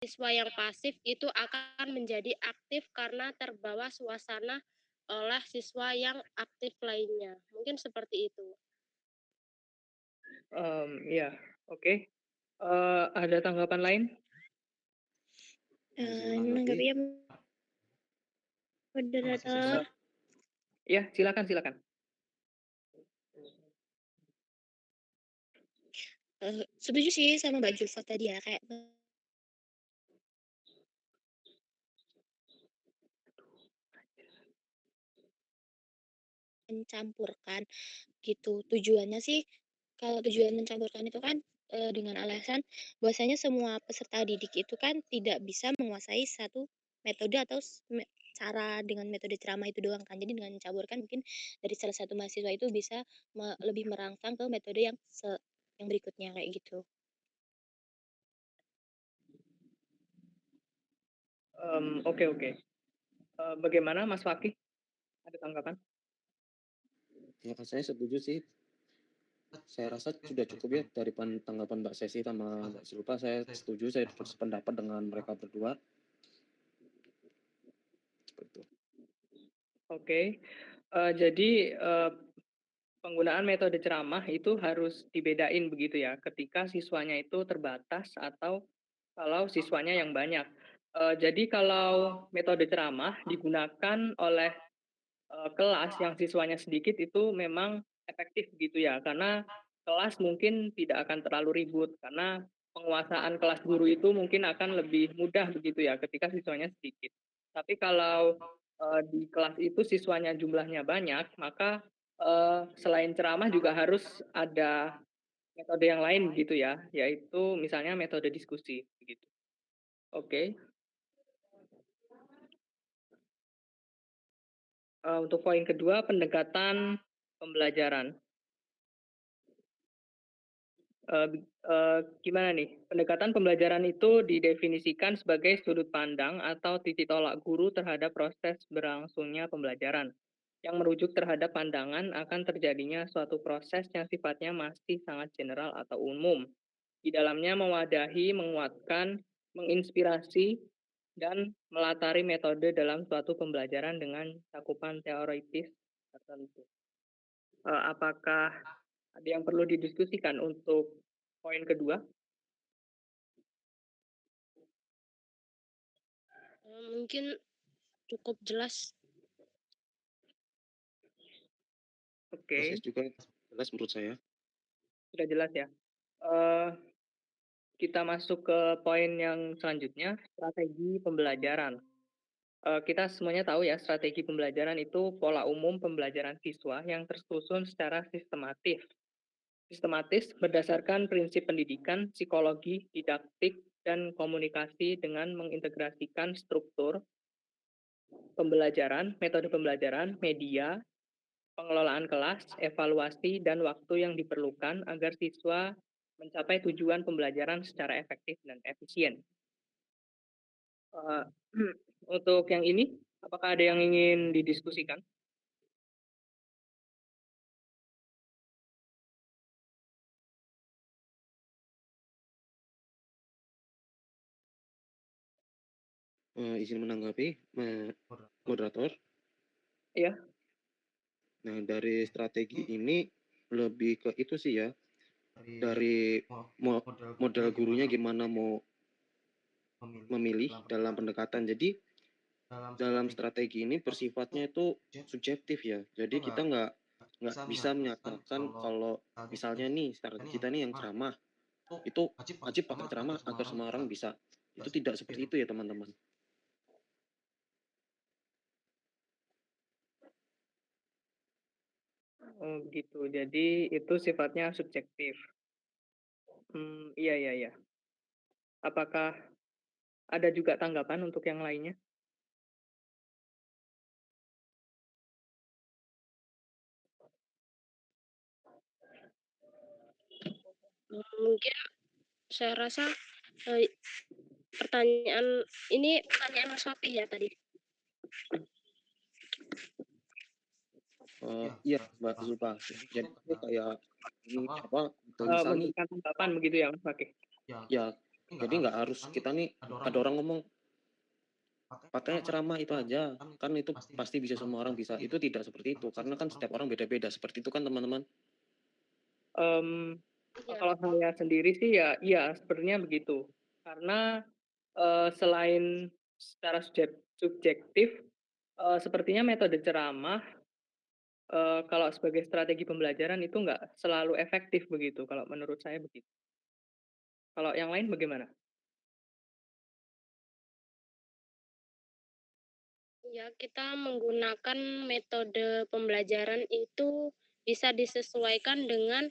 siswa yang pasif itu akan menjadi aktif karena terbawa suasana oleh siswa yang aktif lainnya. Mungkin seperti itu. Ya, oke. Ada tanggapan lain? Menanggapi ya, Eh, moderator. ya, silakan, silakan. Setuju sih sama Mbak Julfa tadi ya, kayak mencampurkan gitu. Tujuannya sih, kalau tujuan mencampurkan itu kan dengan alasan bahwasanya semua peserta didik itu kan tidak bisa menguasai satu metode atau cara dengan metode ceramah itu doang kan. Jadi dengan mencampurkan mungkin dari salah satu mahasiswa itu bisa lebih merangsang ke metode yang berikutnya kayak gitu. Oke, oke. Bagaimana Mas Fakih? Ada tanggapan? Ya, saya setuju sih. Saya rasa sudah cukup ya dari tanggapan Mbak Sesi sama Mbak Silpa. Saya setuju, saya bersependapat dengan mereka berdua. Seperti itu. Oke. Jadi penggunaan metode ceramah itu harus dibedain begitu ya, ketika siswanya itu terbatas atau kalau siswanya yang banyak. Jadi kalau metode ceramah digunakan oleh kelas yang siswanya sedikit itu memang efektif gitu ya, karena kelas mungkin tidak akan terlalu ribut karena penguasaan kelas guru itu mungkin akan lebih mudah begitu ya ketika siswanya sedikit. Tapi kalau di kelas itu siswanya jumlahnya banyak, maka selain ceramah juga harus ada metode yang lain gitu ya, yaitu misalnya metode diskusi begitu. Oke. Untuk poin kedua, pendekatan pembelajaran. Gimana nih? Pendekatan pembelajaran itu didefinisikan sebagai sudut pandang atau titik tolak guru terhadap proses berlangsungnya pembelajaran, yang merujuk terhadap pandangan akan terjadinya suatu proses yang sifatnya masih sangat general atau umum. Di dalamnya mewadahi, menguatkan, menginspirasi, dan melatari metode dalam suatu pembelajaran dengan cakupan teoritis tertentu. Apakah ada yang perlu didiskusikan untuk poin kedua? Mungkin cukup jelas. Oke, Proses juga jelas menurut saya. sudah jelas ya. Eh, kita masuk ke poin yang selanjutnya, strategi pembelajaran. Kita semuanya tahu ya, strategi pembelajaran itu pola umum pembelajaran siswa yang tersusun secara sistematis. Sistematis berdasarkan prinsip pendidikan, psikologi, didaktik, dan komunikasi dengan mengintegrasikan struktur pembelajaran, metode pembelajaran, media, pengelolaan kelas, evaluasi, dan waktu yang diperlukan agar siswa mencapai tujuan pembelajaran secara efektif dan efisien. Uh, untuk yang ini, apakah ada yang ingin didiskusikan? Izin menanggapi, moderator. Ya. Nah, dari strategi ini lebih ke itu sih ya, dari modal gurunya gimana mau memilih dalam pendekatan. Jadi dalam strategi ini bersifatnya itu subjektif ya. Jadi kita nggak bisa menyatakan kalau misalnya nih strategi kita nih yang ceramah itu wajib pakai ceramah agar semua orang bisa. Itu tidak seperti itu ya teman-teman. Oh, gitu. Jadi itu sifatnya subjektif. Iya, iya, iya. Apakah ada juga tanggapan untuk yang lainnya? Mungkin saya rasa pertanyaan Mas Sofi ya tadi. Iya, Mbak Zulfa. Jadi itu kayak ini apa? Misal nih, Memberikan tanggapan begitu ya, Mas Fakih? ya Jadi nggak harus kita nih ada orang ngomong, "Pakai ceramah itu aja, kan itu pasti bisa semua orang bisa." Itu tidak seperti itu, karena kan setiap orang beda-beda, seperti itu kan teman-teman? Mmm, Iya. kalau saya sendiri sih ya iya, sepertinya begitu. Karena, selain secara subjektif, sepertinya metode ceramah, kalau sebagai strategi pembelajaran itu nggak selalu efektif begitu, kalau menurut saya begitu. Kalau yang lain bagaimana? Ya, kita menggunakan metode pembelajaran itu bisa disesuaikan dengan,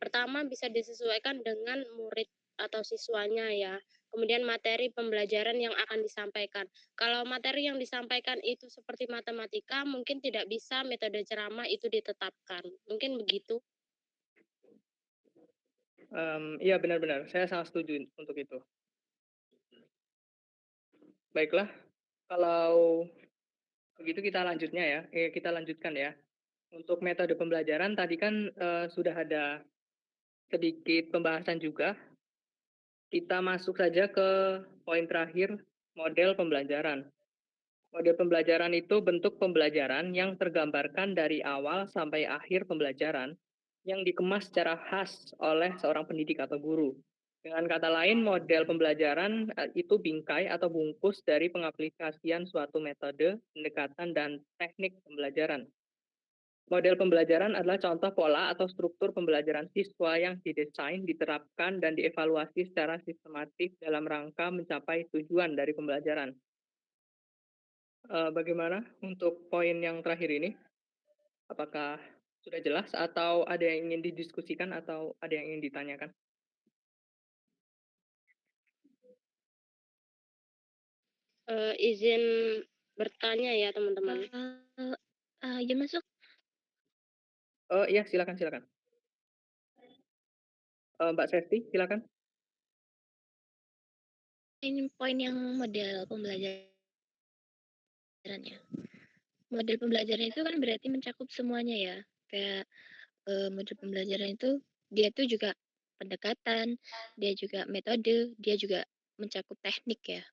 pertama bisa disesuaikan dengan murid atau siswanya ya, kemudian materi pembelajaran yang akan disampaikan. Kalau materi yang disampaikan itu seperti matematika, mungkin tidak bisa metode ceramah itu ditetapkan, mungkin begitu? Iya benar-benar, saya sangat setuju untuk itu. Baiklah, kalau begitu kita lanjutkan ya. Untuk metode pembelajaran tadi kan, sudah ada sedikit pembahasan juga, kita masuk saja ke poin terakhir, model pembelajaran. Model pembelajaran itu bentuk pembelajaran yang tergambarkan dari awal sampai akhir pembelajaran, yang dikemas secara khas oleh seorang pendidik atau guru. Dengan kata lain, model pembelajaran itu bingkai atau bungkus dari pengaplikasian suatu metode, pendekatan, dan teknik pembelajaran. Model pembelajaran adalah contoh pola atau struktur pembelajaran siswa yang didesain, diterapkan, dan dievaluasi secara sistematis dalam rangka mencapai tujuan dari pembelajaran. Bagaimana untuk poin yang terakhir ini? Apakah sudah jelas atau ada yang ingin didiskusikan atau ada yang ingin ditanyakan? Izin bertanya ya teman-teman. Izin masuk? Oh iya, silakan silakan. Mbak Sesti, silakan. Ini poin yang model pembelajaran ya. Model pembelajaran itu kan berarti mencakup semuanya ya. Kayak, model pembelajaran itu, dia tuh juga pendekatan, dia juga metode, dia juga mencakup teknik ya.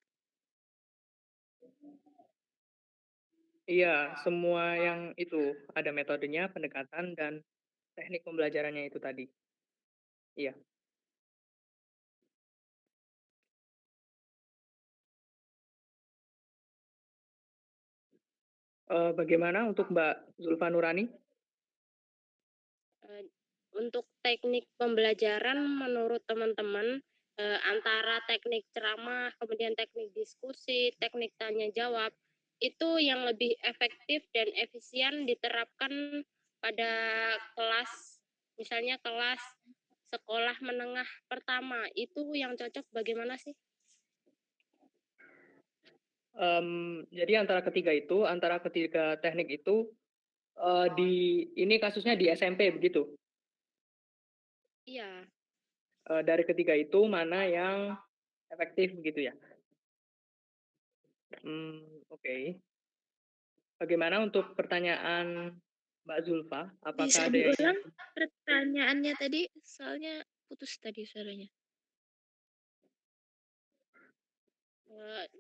Iya, semua yang itu, ada metodenya, pendekatan, dan teknik pembelajarannya itu tadi. Iya. Bagaimana untuk Mbak Zulfa Nurani? Untuk teknik pembelajaran menurut teman-teman, antara teknik ceramah, kemudian teknik diskusi, teknik tanya jawab, itu yang lebih efektif dan efisien diterapkan pada kelas, misalnya kelas sekolah menengah pertama, itu yang cocok bagaimana sih? Jadi antara ketiga teknik itu, ini kasusnya di SMP begitu? Iya. Dari ketiga itu mana yang efektif begitu ya? Oke. Bagaimana untuk pertanyaan Mbak Zulfa? Apakah Bisa ada yang diulang pertanyaannya tadi? Soalnya putus tadi suaranya.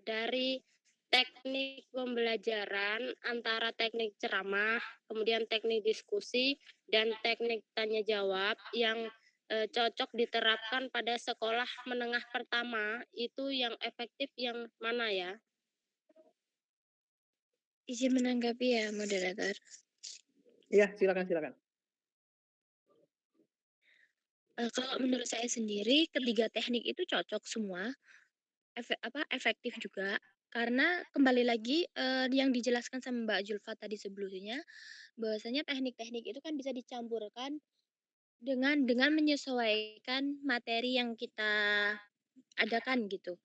Dari teknik pembelajaran antara teknik ceramah, kemudian teknik diskusi, dan teknik tanya jawab yang cocok diterapkan pada sekolah menengah pertama, itu yang efektif yang mana ya? Izin menanggapi ya, moderator. iya, silakan silakan. Kalau menurut saya sendiri, ketiga teknik itu cocok semua, efektif juga. Karena kembali lagi, yang dijelaskan sama Mbak Julfa tadi sebelumnya, bahwasanya teknik-teknik itu kan bisa dicampurkan dengan menyesuaikan materi yang kita adakan gitu.